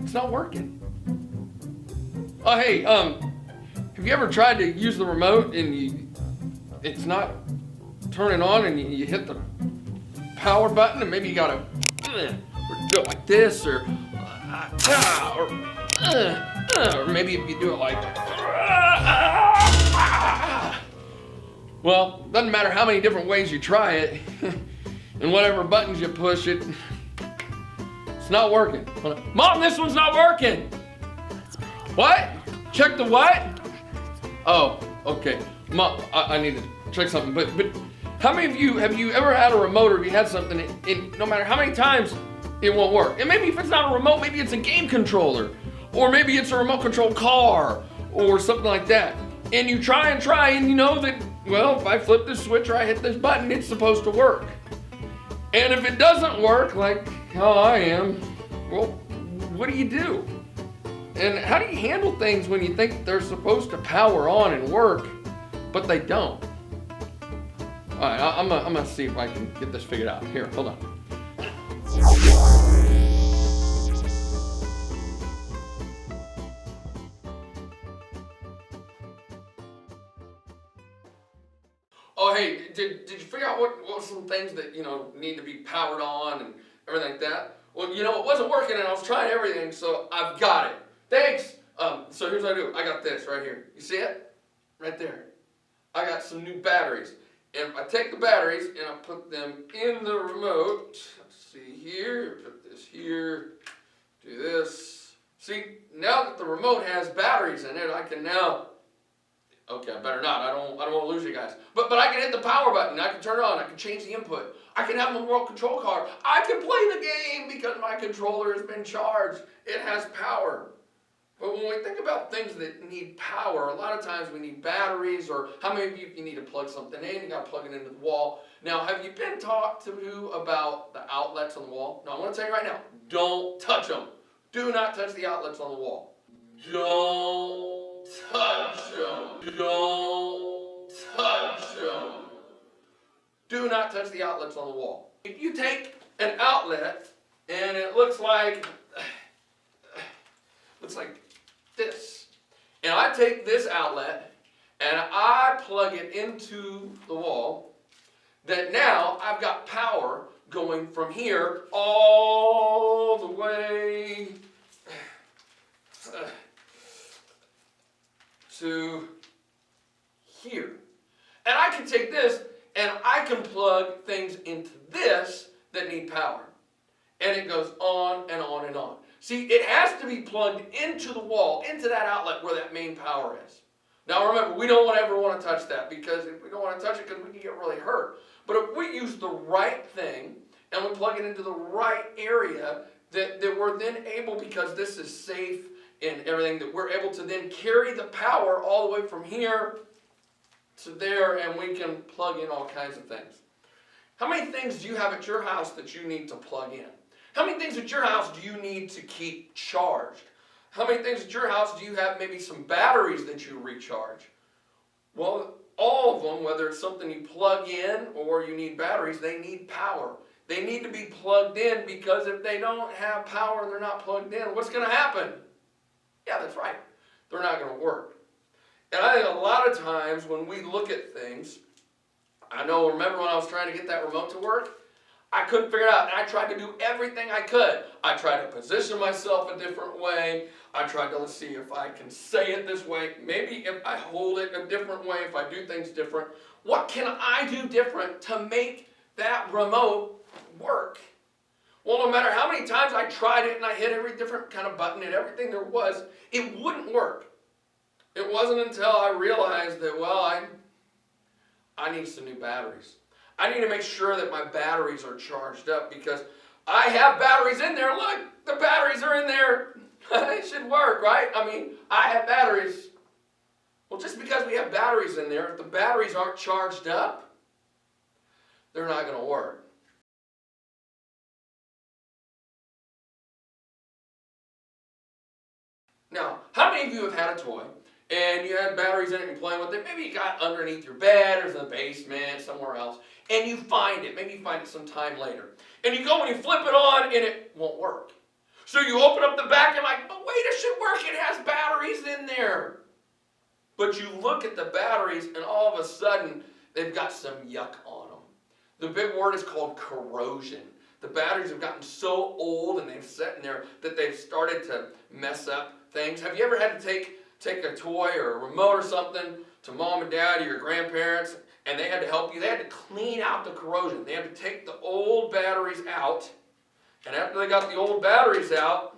It's not working. Oh, hey, have you ever tried to use the remote and it's not turning on and you hit the power button and maybe you gotta do it like this or maybe if you do it like well, doesn't matter how many different ways you try it and whatever buttons you push it's not working. Mom, this one's not working. What? Check the what? Oh, okay. Mom, I need to check something. But how many of you have you ever had a remote or have you had something and no matter how many times it won't work? And maybe if it's not a remote, maybe it's a game controller, or maybe it's a remote control car or something like that. And you try and you know that, well, if I flip this switch or I hit this button, it's supposed to work. And if it doesn't work, like how I am, well, what do? And how do you handle things when you think they're supposed to power on and work, but they don't? All right, I'm gonna see if I can get this figured out. Here, hold on. Oh, hey, did you figure out what some things that, need to be powered on and everything like that? Well, it wasn't working and I was trying everything, so I've got it. Thanks. So here's what I do. I got this right here. You see it? Right there. I got some new batteries. And I take the batteries and I put them in the remote. Let's see here. Put this here. Do this. See, now that the remote has batteries in it, I can now... Okay, I better not. I don't want to lose you guys. But I can hit the power button. I can turn it on. I can change the input. I can have my remote control car. I can play the game because my controller has been charged. It has power. But when we think about things that need power, a lot of times we need batteries, or how many of you need to plug something in, you got to plug it into the wall. Now, have you been talked to about the outlets on the wall? No, I'm going to tell you right now, don't touch them. Do not touch the outlets on the wall. Don't touch them. Don't touch them. Do not touch the outlets on the wall. If you take an outlet and it looks like this, and I take this outlet and I plug it into the wall, that now I've got power going from here all the way to here. And I can take this and I can plug things into this that need power. And it goes on and on and on. See, it has to be plugged into the wall, into that outlet where that main power is. Now remember, we don't ever want to touch that because if we don't want to touch it because we can get really hurt. But if we use the right thing and we plug it into the right area, that we're then able, because this is safe and everything, that we're able to then carry the power all the way from here to there, and we can plug in all kinds of things. How many things do you have at your house that you need to plug in? How many things at your house do you need to keep charged? How many things at your house do you have maybe some batteries that you recharge? Well, all of them, whether it's something you plug in or you need batteries, they need power. They need to be plugged in, because if they don't have power and they're not plugged in, what's going to happen? Yeah, that's right. They're not going to work. And I think a lot of times when we look at things, remember when I was trying to get that remote to work? I couldn't figure it out, and I tried to do everything I could. I tried to position myself a different way. I tried to, let's see if I can say it this way. Maybe if I hold it a different way, if I do things different. What can I do different to make that remote work? Well, no matter how many times I tried it and I hit every different kind of button and everything there was, it wouldn't work. It wasn't until I realized that, well, I need some new batteries. I need to make sure that my batteries are charged up, because I have batteries in there. Look, the batteries are in there. They should work, right? I have batteries. Well, just because we have batteries in there, if the batteries aren't charged up, they're not going to work. Now, how many of you have had a toy and you had batteries in it and you're playing with it? Maybe you got underneath your bed or in the basement, somewhere else, and you find it. Maybe you find it some time later. And you go and you flip it on and it won't work. So you open up the back and like, but wait, it should work. It has batteries in there. But you look at the batteries and all of a sudden they've got some yuck on them. The big word is called corrosion. The batteries have gotten so old and they've sat in there that they've started to mess up things. Have you ever had to take a toy or a remote or something to mom and dad or your grandparents and they had to help you? They had to clean out the corrosion. They had to take the old batteries out. And after they got the old batteries out,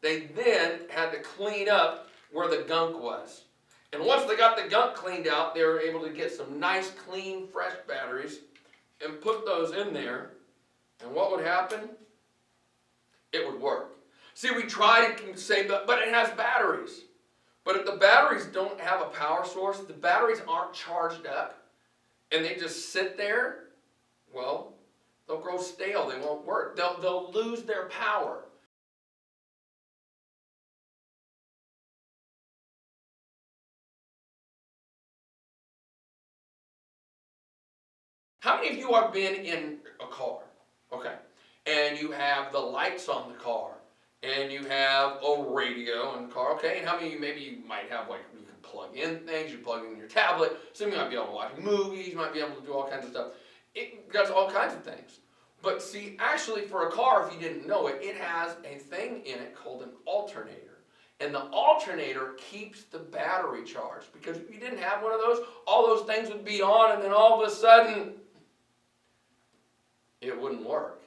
they then had to clean up where the gunk was. And once they got the gunk cleaned out, they were able to get some nice, clean, fresh batteries and put those in there. And what would happen? It would work. See, we try to say, but it has batteries. But if the batteries don't have a power source, the batteries aren't charged up, and they just sit there, well, they'll grow stale. They won't work. They'll lose their power. How many of you have been in a car? Okay. And you have the lights on the car. And you have a radio in the car. Okay. And how many of you, maybe you might have, like, you can plug in things. You plug in your tablet. Some of you might be able to watch movies. You might be able to do all kinds of stuff. It does all kinds of things. But see, actually for a car, if you didn't know it, it has a thing in it called an alternator. And the alternator keeps the battery charged. Because if you didn't have one of those, all those things would be on and then all of a sudden, it wouldn't work.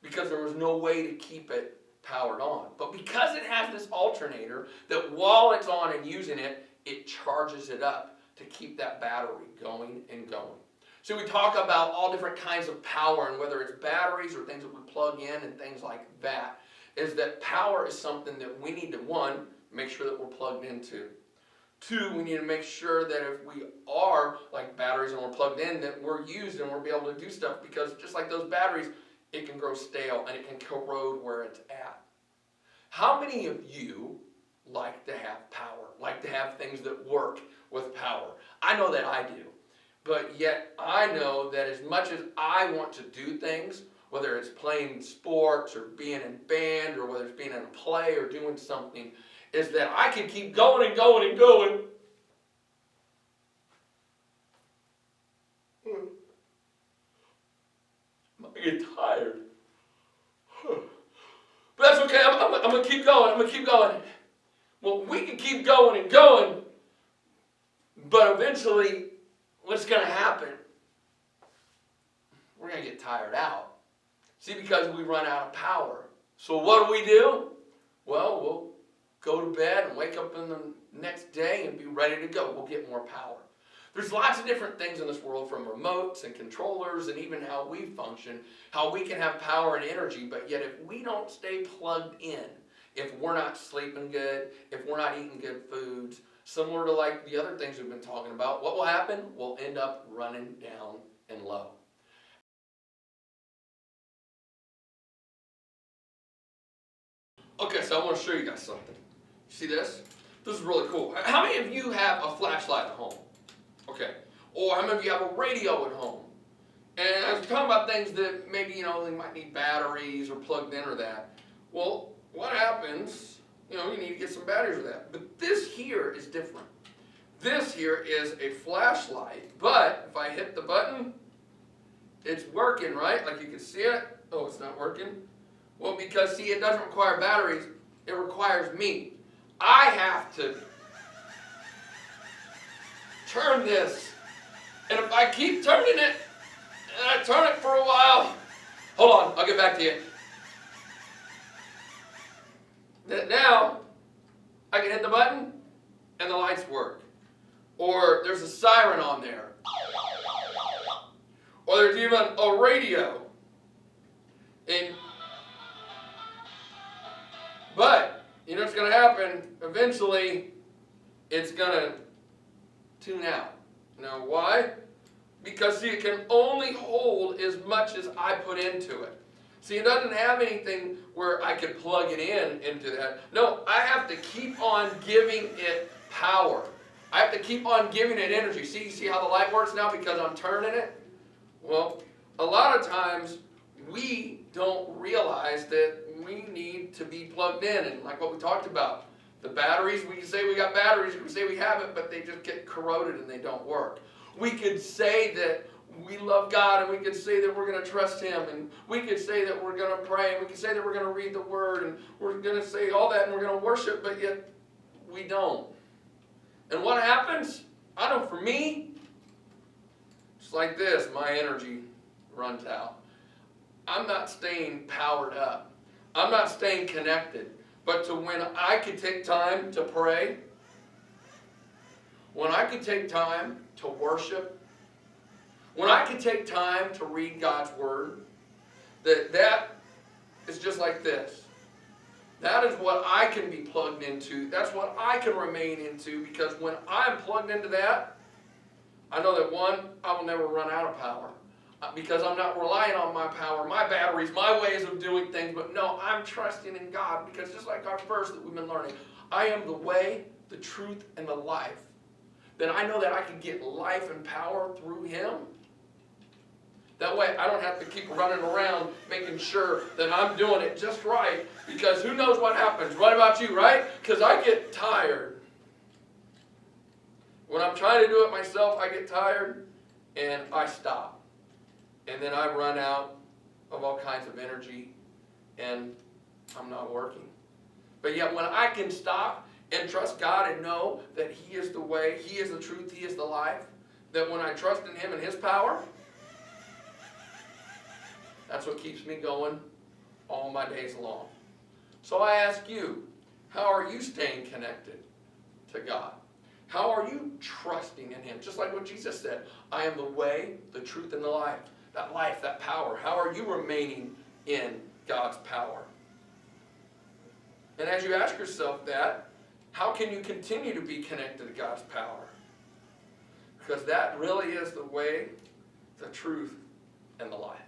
Because there was no way to keep it powered on. But because it has this alternator, that while it's on and using it, it charges it up to keep that battery going and going. So we talk about all different kinds of power, and whether it's batteries or things that we plug in and things like that, is that power is something that we need to, one, make sure that we're plugged into. Two, we need to make sure that if we are like batteries and we're plugged in, that we're used and we'll be able to do stuff, because just like those batteries, it can grow stale and it can corrode where it's at. How many of you like to have power, like to have things that work with power? I know that I do. But yet I know that as much as I want to do things, whether it's playing sports or being in band or whether it's being in a play or doing something, is that I can keep going and going and going. I get tired. But that's okay. I'm going to keep going. I'm going to keep going. Well, we can keep going and going, but eventually, what's going to happen? We're going to get tired out. See, because we run out of power. So what do? Well, we'll go to bed and wake up in the next day and be ready to go. We'll get more power. There's lots of different things in this world, from remotes and controllers and even how we function, how we can have power and energy, but yet if we don't stay plugged in, if we're not sleeping good, if we're not eating good foods, similar to like the other things we've been talking about, what will happen? We'll end up running down and low. Okay, so I want to show you guys something. See this? This is really cool. How many of you have a flashlight at home? Okay. Or how many of you have a radio at home? And I was talking about things that maybe, they might need batteries or plugged in or that. Well, what happens, you need to get some batteries for that. But this here is different. This here is a flashlight, but if I hit the button, it's working, right? Like you can see it. Oh, it's not working. Well, because see, it doesn't require batteries, it requires me. I have to turn this. And if I keep turning it, and I turn it for a while, hold on, I'll get back to you. Now, I can hit the button, and the lights work. Or there's a siren on there. Or there's even a radio. But, what's going to happen? Eventually, it's going to tune out. Now, why? Because, see, it can only hold as much as I put into it. See, it doesn't have anything where I could plug it into that. No, I have to keep on giving it power. I have to keep on giving it energy. See how the light works now because I'm turning it? Well, a lot of times we don't realize that we need to be plugged in. And like what we talked about, the batteries, we can say we got batteries, we can say we have it, but they just get corroded and they don't work. We could say that we love God, and we could say that we're going to trust Him, and we could say that we're going to pray, and we could say that we're going to read the Word, and we're going to say all that, and we're going to worship, but yet we don't. And what happens? I know for me, it's like this, my energy runs out. I'm not staying powered up. I'm not staying connected. But to when I could take time to pray, when I could take time to worship, when I could take time to read God's Word, that is just like this. That is what I can be plugged into. That's what I can remain into, because when I'm plugged into that, I know that one, I will never run out of power. Because I'm not relying on my power, my batteries, my ways of doing things, but no, I'm trusting in God, because just like our verse that we've been learning, I am the way, the truth, and the life. Then I know that I can get life and power through Him. That way I don't have to keep running around making sure that I'm doing it just right, because who knows what happens. What about you, right? Because I get tired. When I'm trying to do it myself, I get tired and I stop. And then I run out of all kinds of energy and I'm not working. But yet when I can stop and trust God and know that He is the way, He is the truth, He is the life, that when I trust in Him and His power, that's what keeps me going all my days long. So I ask you, how are you staying connected to God? How are you trusting in Him? Just like what Jesus said, I am the way, the truth, and the life. That life, that power. How are you remaining in God's power? And as you ask yourself that, how can you continue to be connected to God's power? Because that really is the way, the truth, and the life.